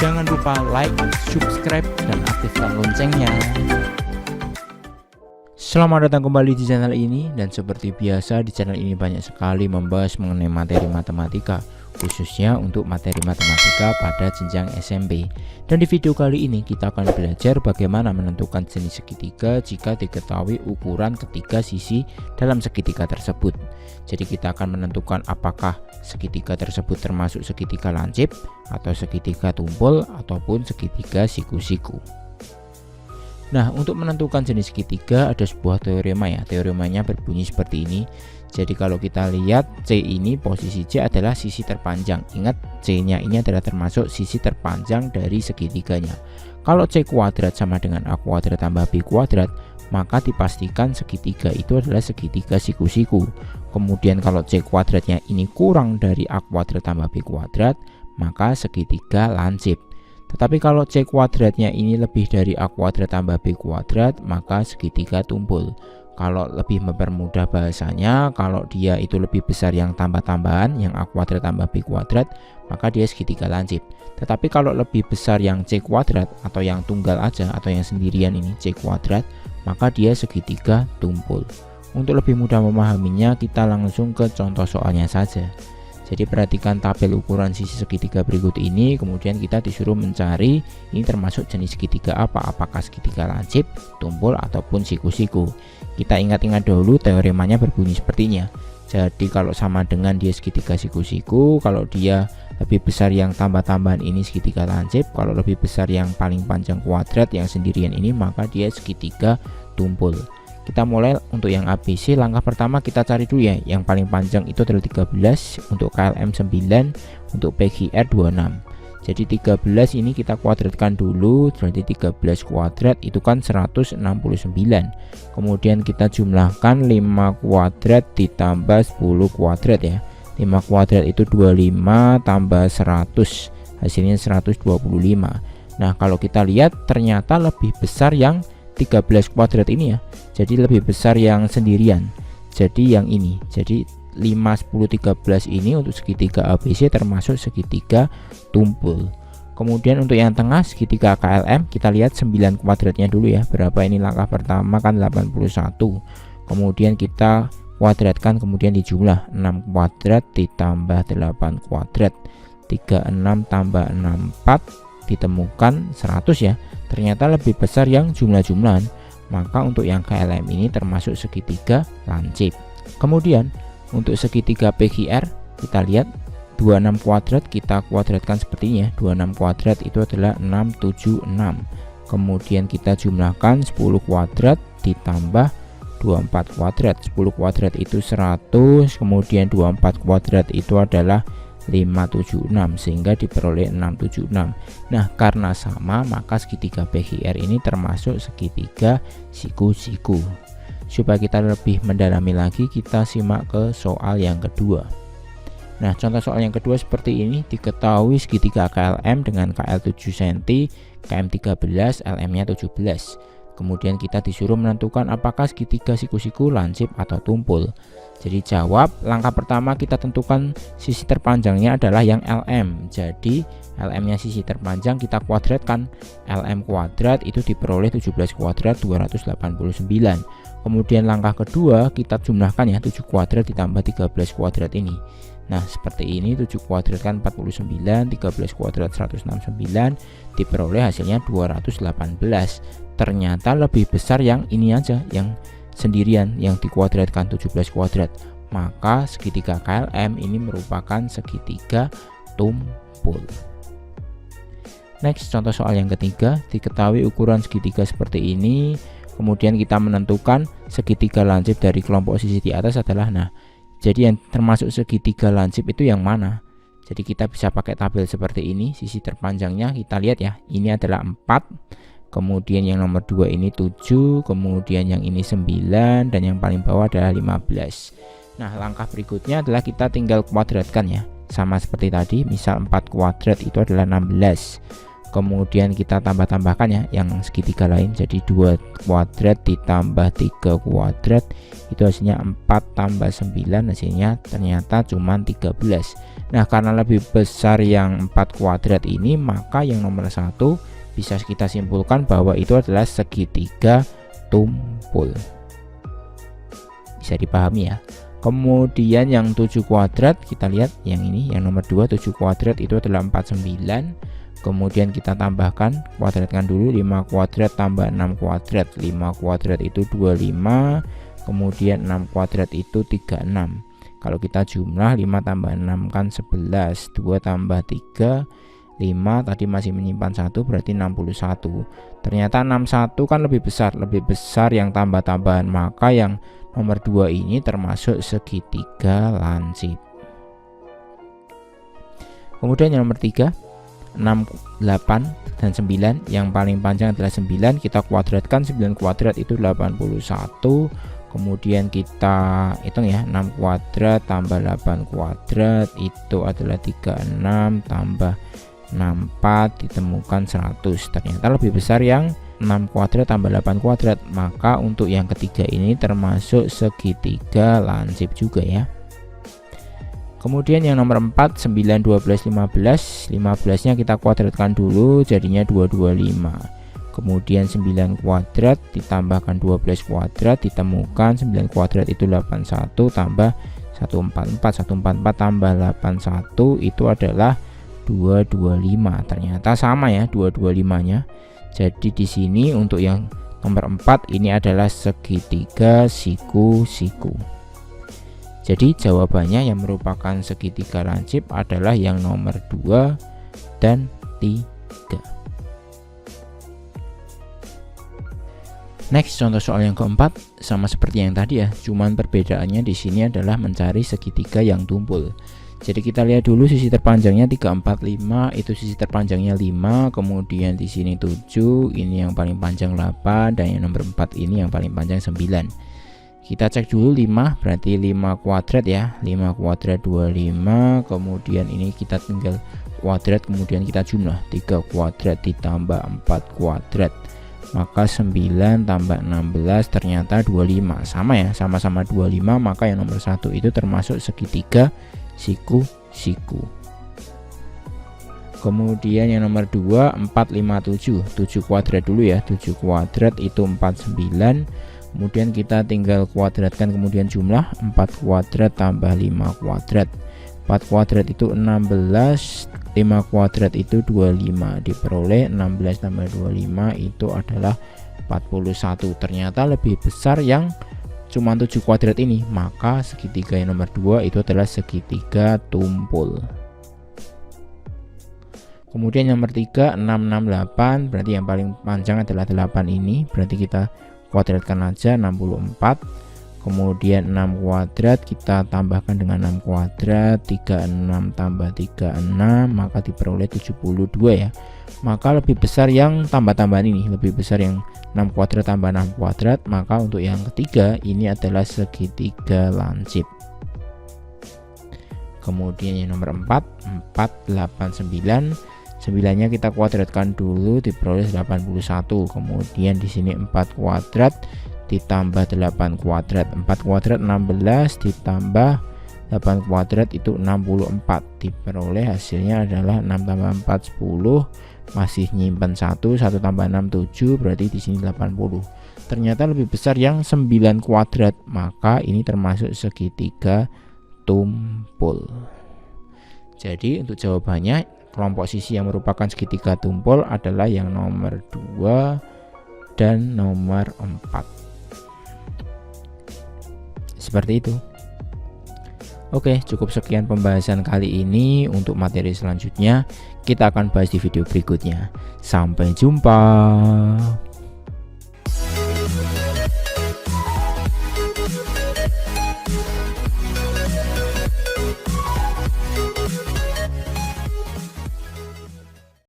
Jangan lupa like, subscribe, dan aktifkan loncengnya. Selamat datang kembali di channel ini, dan seperti biasa di channel ini banyak sekali membahas mengenai materi matematika, khususnya untuk materi matematika pada jenjang SMP. Dan di video kali ini kita akan belajar bagaimana menentukan jenis segitiga jika diketahui ukuran ketiga sisi dalam segitiga tersebut. Jadi kita akan menentukan apakah segitiga tersebut termasuk segitiga lancip atau segitiga tumpul ataupun segitiga siku-siku. Nah, untuk menentukan jenis segitiga ada sebuah teorema ya. Teoremanya berbunyi seperti ini. Jadi kalau kita lihat C ini, posisi C adalah sisi terpanjang. Ingat, C-nya ini adalah termasuk sisi terpanjang dari segitiganya. Kalau C kuadrat sama dengan A kuadrat tambah B kuadrat, maka dipastikan segitiga itu adalah segitiga siku-siku. Kemudian kalau C kuadratnya ini kurang dari A kuadrat tambah B kuadrat, maka segitiga lancip. Tetapi kalau C kuadratnya ini lebih dari A kuadrat tambah B kuadrat, maka segitiga tumpul. Kalau lebih mempermudah bahasanya, kalau dia itu lebih besar yang tambah-tambahan, yang A kuadrat tambah B kuadrat, maka dia segitiga lancip. Tetapi kalau lebih besar yang C kuadrat atau yang tunggal aja atau yang sendirian ini C kuadrat, maka dia segitiga tumpul. Untuk lebih mudah memahaminya, kita langsung ke contoh soalnya saja. Jadi perhatikan tabel ukuran sisi segitiga berikut ini, kemudian kita disuruh mencari ini termasuk jenis segitiga apa, apakah segitiga lancip, tumpul, ataupun siku-siku. Kita ingat-ingat dahulu teoremanya berbunyi sepertinya. Jadi kalau sama dengan dia segitiga siku-siku, kalau dia lebih besar yang tambah-tambahan ini segitiga lancip, kalau lebih besar yang paling panjang kuadrat yang sendirian ini, maka dia segitiga tumpul. Kita mulai untuk yang ABC. Langkah pertama kita cari dulu ya, yang paling panjang itu adalah 13, untuk KLM 9, untuk PQR 26. Jadi 13 ini kita kuadratkan dulu, berarti 13 kuadrat itu kan 169. Kemudian kita jumlahkan 5 kuadrat ditambah 10 kuadrat ya. 5 kuadrat itu 25 tambah 100, hasilnya 125. Nah, kalau kita lihat ternyata lebih besar yang 13 kuadrat ini ya. Jadi lebih besar yang sendirian. Jadi yang ini. Jadi 5, 10, 13 ini untuk segitiga ABC termasuk segitiga tumpul. Kemudian untuk yang tengah segitiga KLM, kita lihat 9 kuadratnya dulu ya. Berapa ini langkah pertama kan 81. Kemudian kita kuadratkan, kemudian dijumlah 6 kuadrat ditambah 8 kuadrat. 36 tambah 64 ditemukan 100 ya. Ternyata lebih besar yang jumlah-jumlahan, maka untuk yang KLM ini termasuk segitiga lancip. Kemudian untuk segitiga PQR kita lihat 26 kuadrat kita kuadratkan seperti ini ya. 26 kuadrat itu adalah 676. Kemudian kita jumlahkan 10 kuadrat ditambah 24 kuadrat. 10 kuadrat itu 100, kemudian 24 kuadrat itu adalah 576, sehingga diperoleh 676. Nah, karena sama maka segitiga PQR ini termasuk segitiga siku-siku. Supaya kita lebih mendalami lagi, kita simak ke soal yang kedua. Nah, contoh soal yang kedua seperti ini. Diketahui segitiga KLM dengan KL 7 cm, KM 13, LM-nya 17. Kemudian kita disuruh menentukan apakah segitiga siku-siku lancip atau tumpul. Jadi jawab, langkah pertama kita tentukan sisi terpanjangnya adalah yang LM. Jadi LM nya sisi terpanjang kita kuadratkan. LM kuadrat itu diperoleh 17 kuadrat 289. Kemudian langkah kedua kita jumlahkan ya, 7 kuadrat ditambah 13 kuadrat ini. Nah, seperti ini, 7 kuadrat kan 49, 13 kuadrat 169, diperoleh hasilnya 218. Ternyata lebih besar yang ini aja, yang sendirian yang dikuadratkan 17 kuadrat. Maka segitiga KLM ini merupakan segitiga tumpul. Next, contoh soal yang ketiga. Diketahui ukuran segitiga seperti ini. Kemudian kita menentukan segitiga lancip dari kelompok sisi di atas adalah, nah, jadi yang termasuk segitiga lancip itu yang mana? Jadi kita bisa pakai tabel seperti ini. Sisi terpanjangnya kita lihat ya, ini adalah 4. Kemudian yang nomor 2 ini 7, kemudian yang ini 9, dan yang paling bawah adalah 15. Nah, langkah berikutnya adalah kita tinggal kuadratkan ya. Sama seperti tadi, misal 4 kuadrat itu adalah 16. Kemudian kita tambah-tambahkan ya yang segitiga lain. Jadi 2 kuadrat ditambah 3 kuadrat itu hasilnya 4 tambah 9, hasilnya ternyata cuma 13. Nah, karena lebih besar yang 4 kuadrat ini, maka yang nomor 1 bisa kita simpulkan bahwa itu adalah segitiga tumpul. Bisa dipahami ya. Kemudian yang 7 kuadrat, kita lihat yang ini, yang nomor 2, 7 kuadrat itu adalah 49. Kemudian kita tambahkan, kuadratkan dulu, 5 kuadrat tambah 6 kuadrat. 5 kuadrat itu 25, kemudian 6 kuadrat itu 36. Kalau kita jumlah 5 tambah 6 kan 11, 2 tambah 3, 5, tadi masih menyimpan 1, berarti 61. Ternyata 61 kan lebih besar yang tambah-tambahan, maka yang nomor 2 ini termasuk segitiga lancip. Kemudian yang nomor 3, 6, 8, dan 9, yang paling panjang adalah 9, kita kuadratkan, 9 kuadrat itu 81. Kemudian kita hitung ya, 6 kuadrat tambah 8 kuadrat itu adalah 36 tambah 64 ditemukan 100. Ternyata lebih besar yang 6 kuadrat tambah 8 kuadrat, maka untuk yang ketiga ini termasuk segitiga lancip juga ya. Kemudian yang nomor 4, 9, 12, 15. 15 nya kita kuadratkan dulu, jadinya 225. Kemudian 9 kuadrat ditambahkan 12 kuadrat ditemukan 9 kuadrat itu 81 tambah 144. 144 tambah 81 itu adalah 225. Ternyata sama ya 225 nya. Jadi di sini untuk yang nomor 4 ini adalah segitiga siku-siku. Jadi jawabannya yang merupakan segitiga lancip adalah yang nomor 2 dan 3. Next, contoh soal yang keempat sama seperti yang tadi ya, cuman perbedaannya di sini adalah mencari segitiga yang tumpul. Jadi kita lihat dulu sisi terpanjangnya 3, 4, 5, itu sisi terpanjangnya 5, kemudian di sini 7, ini yang paling panjang 8, dan yang nomor 4 ini yang paling panjang 9. Kita cek dulu 5, berarti 5 kuadrat ya, 5 kuadrat 25, kemudian ini kita tinggal kuadrat, kemudian kita jumlah 3 kuadrat ditambah 4 kuadrat. Maka 9 tambah 16 ternyata 25. Sama ya, sama-sama 25, maka yang nomor 1 itu termasuk segitiga siku-siku. Kemudian yang nomor 2, 4, 5, 7. 7 kuadrat dulu ya, 7 kuadrat itu 49. Kemudian kita tinggal kuadratkan, kemudian jumlah 4 kuadrat tambah 5 kuadrat. 4 kuadrat itu 16, 5 kuadrat itu 25, diperoleh 16 tambah 25 itu adalah 41. Ternyata lebih besar yang cuma 7 kuadrat ini, maka segitiga yang nomor 2 itu adalah segitiga tumpul. Kemudian yang nomor 3, 6, 6, 8, berarti yang paling panjang adalah 8 ini, berarti kita kuadratkan aja 64. Kemudian 6 kuadrat kita tambahkan dengan 6 kuadrat, 36 tambah 36, maka diperoleh 72 ya. Maka lebih besar yang tambah-tambahan ini, lebih besar yang 6 kuadrat tambah 6 kuadrat, maka untuk yang ketiga ini adalah segitiga lancip. Kemudian yang nomor 4, 4, 8, 9. 9-nya kita kuadratkan dulu, diperoleh 81. Kemudian di sini 4 kuadrat ditambah 8 kuadrat, 4 kuadrat 16 ditambah 8 kuadrat itu 64, diperoleh hasilnya adalah 6 tambah 4 10, masih nyimpen 1 tambah 6 7, berarti di sini 80. Ternyata lebih besar yang 9 kuadrat, maka ini termasuk segitiga tumpul. Jadi untuk jawabannya kelompok sisi yang merupakan segitiga tumpul adalah yang nomor 2 dan nomor 4. Seperti itu. Oke, cukup sekian pembahasan kali ini. Untuk materi selanjutnya kita akan bahas di video berikutnya. Sampai jumpa.